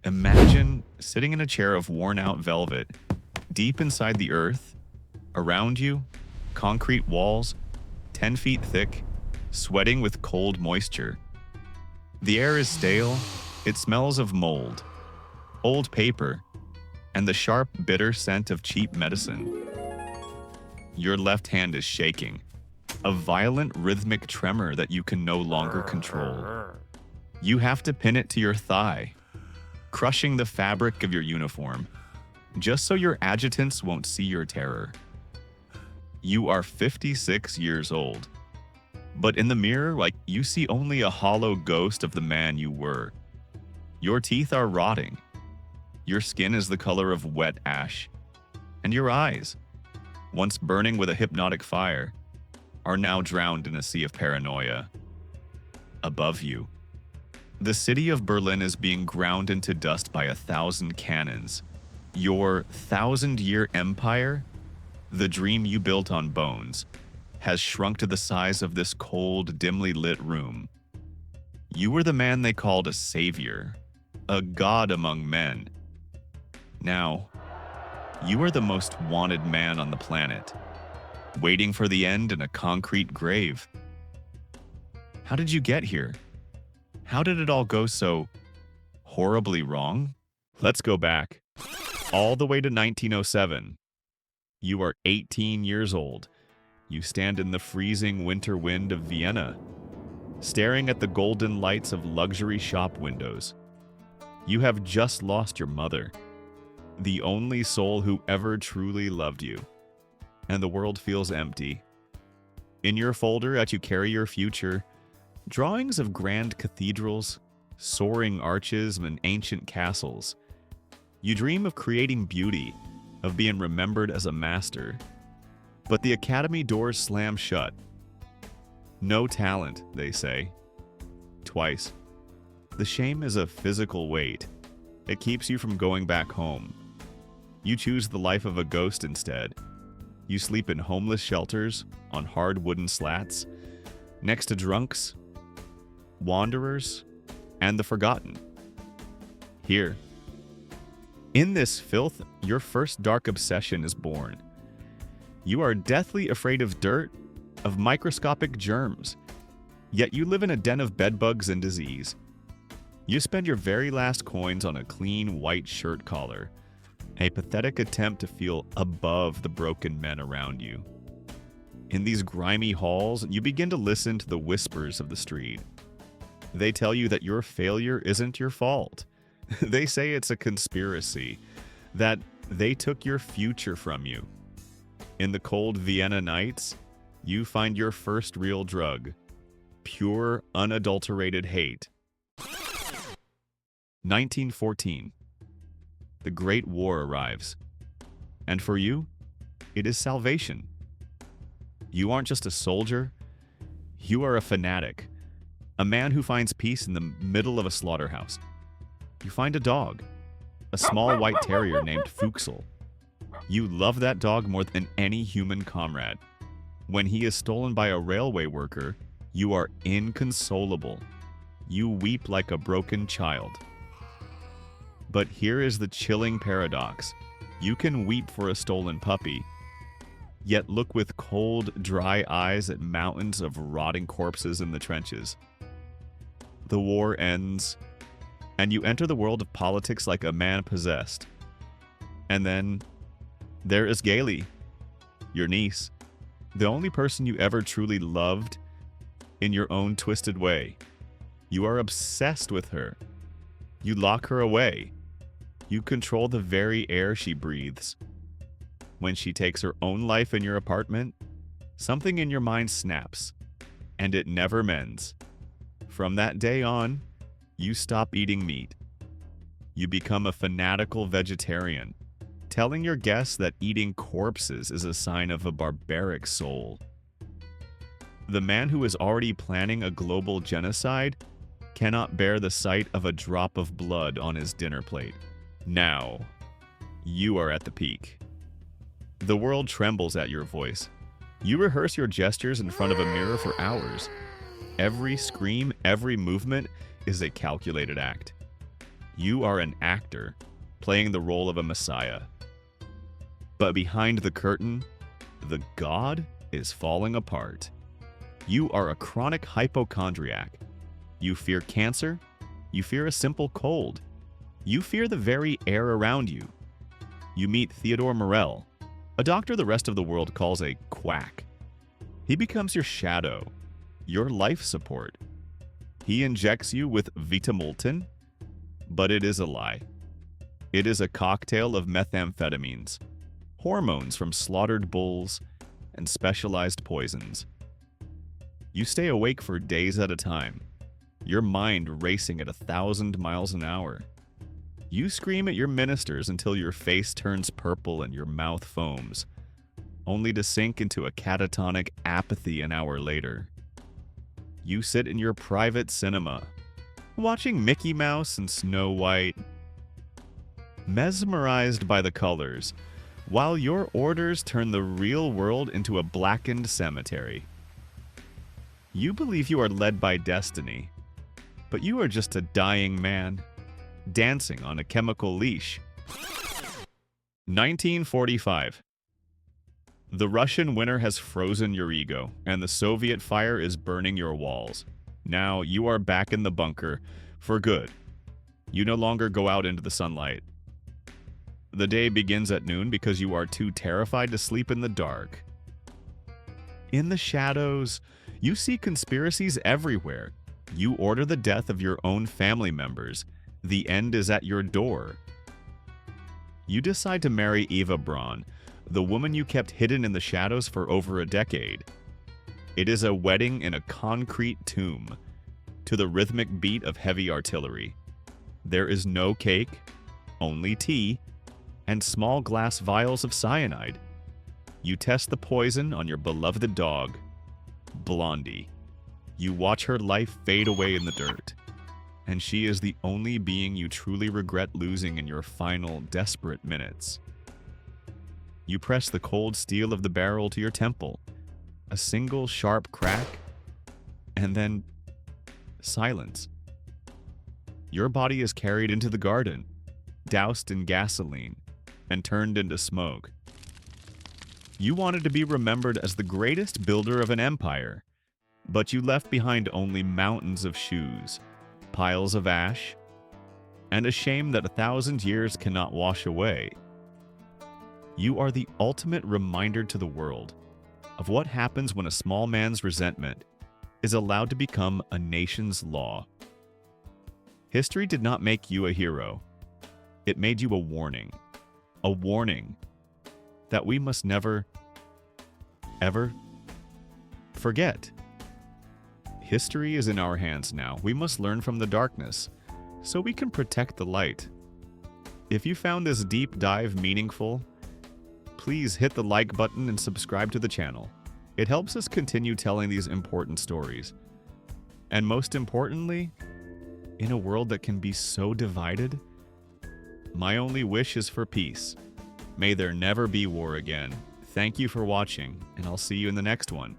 Imagine sitting in a chair of worn-out velvet, deep inside the earth, around you, concrete walls, 10 feet thick, sweating with cold moisture. The air is stale, it smells of mold, old paper, and the sharp, bitter scent of cheap medicine. Your left hand is shaking, a violent rhythmic tremor that you can no longer control. You have to pin it to your thigh, crushing the fabric of your uniform, just so your adjutants won't see your terror. You are 56 years old, but in the mirror, you see only a hollow ghost of the man you were. Your teeth are rotting, your skin is the color of wet ash, and your eyes, once burning with a hypnotic fire, are now drowned in a sea of paranoia. Above you, the city of Berlin is being ground into dust by 1,000 cannons. Your 1,000-year empire, the dream you built on bones, has shrunk to the size of this cold, dimly lit room. You were the man they called a savior, a god among men. Now, you are the most wanted man on the planet, waiting for the end in a concrete grave. How did you get here? How did it all go so horribly wrong? Let's go back, all the way to 1907. You are 18 years old. You stand in the freezing winter wind of Vienna, staring at the golden lights of luxury shop windows. You have just lost your mother, the only soul who ever truly loved you, and the world feels empty. In your folder as you carry your future, drawings of grand cathedrals, soaring arches, and ancient castles. You dream of creating beauty, of being remembered as a master. But the academy doors slam shut. No talent, they say. Twice. The shame is a physical weight. It keeps you from going back home. You choose the life of a ghost instead. You sleep in homeless shelters, on hard wooden slats, next to drunks, wanderers, and the forgotten. Here, in this filth, your first dark obsession is born. You are deathly afraid of dirt, of microscopic germs, yet you live in a den of bedbugs and disease. You spend your very last coins on a clean white shirt collar, a pathetic attempt to feel above the broken men around you. In these grimy halls, you begin to listen to the whispers of the street. They tell you that your failure isn't your fault. They say it's a conspiracy, that they took your future from you. In the cold Vienna nights, you find your first real drug, pure, unadulterated hate. 1914. The Great War arrives. And for you, it is salvation. You aren't just a soldier, you are a fanatic. A man who finds peace in the middle of a slaughterhouse. You find a dog, a small white terrier named Fuchsel. You love that dog more than any human comrade. When he is stolen by a railway worker, you are inconsolable. You weep like a broken child. But here is the chilling paradox. You can weep for a stolen puppy, yet look with cold, dry eyes at mountains of rotting corpses in the trenches. The war ends, and you enter the world of politics like a man possessed. And then there is Gailey, your niece, the only person you ever truly loved in your own twisted way. You are obsessed with her. You lock her away. You control the very air she breathes. When she takes her own life in your apartment, something in your mind snaps, and it never mends. From that day on, you stop eating meat. You become a fanatical vegetarian, telling your guests that eating corpses is a sign of a barbaric soul. The man who is already planning a global genocide cannot bear the sight of a drop of blood on his dinner plate. Now, you are at the peak. The world trembles at your voice. You rehearse your gestures in front of a mirror for hours. Every scream, every movement is a calculated act. You are an actor playing the role of a messiah. But behind the curtain, the god is falling apart. You are a chronic hypochondriac. You fear cancer. You fear a simple cold. You fear the very air around you. You meet Theodore Morell, a doctor the rest of the world calls a quack. He becomes your shadow, your life support. He injects you with Vitamultin, but it is a lie. It is a cocktail of methamphetamines, hormones from slaughtered bulls, and specialized poisons. You stay awake for days at a time, your mind racing at 1,000 miles an hour. You scream at your ministers until your face turns purple and your mouth foams, only to sink into a catatonic apathy an hour later. You sit in your private cinema, watching Mickey Mouse and Snow White, mesmerized by the colors, while your orders turn the real world into a blackened cemetery. You believe you are led by destiny, but you are just a dying man, dancing on a chemical leash. 1945. The Russian winter has frozen your ego, and the Soviet fire is burning your walls. Now you are back in the bunker for good. You no longer go out into the sunlight. The day begins at noon because you are too terrified to sleep in the dark. In the shadows, you see conspiracies everywhere. You order the death of your own family members. The end is at your door. You decide to marry Eva Braun, the woman you kept hidden in the shadows for over a decade. It is a wedding in a concrete tomb, to the rhythmic beat of heavy artillery. There is no cake, only tea, and small glass vials of cyanide. You test the poison on your beloved dog, Blondie. You watch her life fade away in the dirt, and she is the only being you truly regret losing in your final, desperate minutes. You press the cold steel of the barrel to your temple, a single sharp crack, and then silence. Your body is carried into the garden, doused in gasoline, and turned into smoke. You wanted to be remembered as the greatest builder of an empire, but you left behind only mountains of shoes, piles of ash, and a shame that 1,000 years cannot wash away. You are the ultimate reminder to the world of what happens when a small man's resentment is allowed to become a nation's law. History did not make you a hero. It made you a warning that we must never, ever forget. History is in our hands now. We must learn from the darkness so we can protect the light. If you found this deep dive meaningful, please hit the like button and subscribe to the channel. It helps us continue telling these important stories. And most importantly, in a world that can be so divided, my only wish is for peace. May there never be war again. Thank you for watching, and I'll see you in the next one.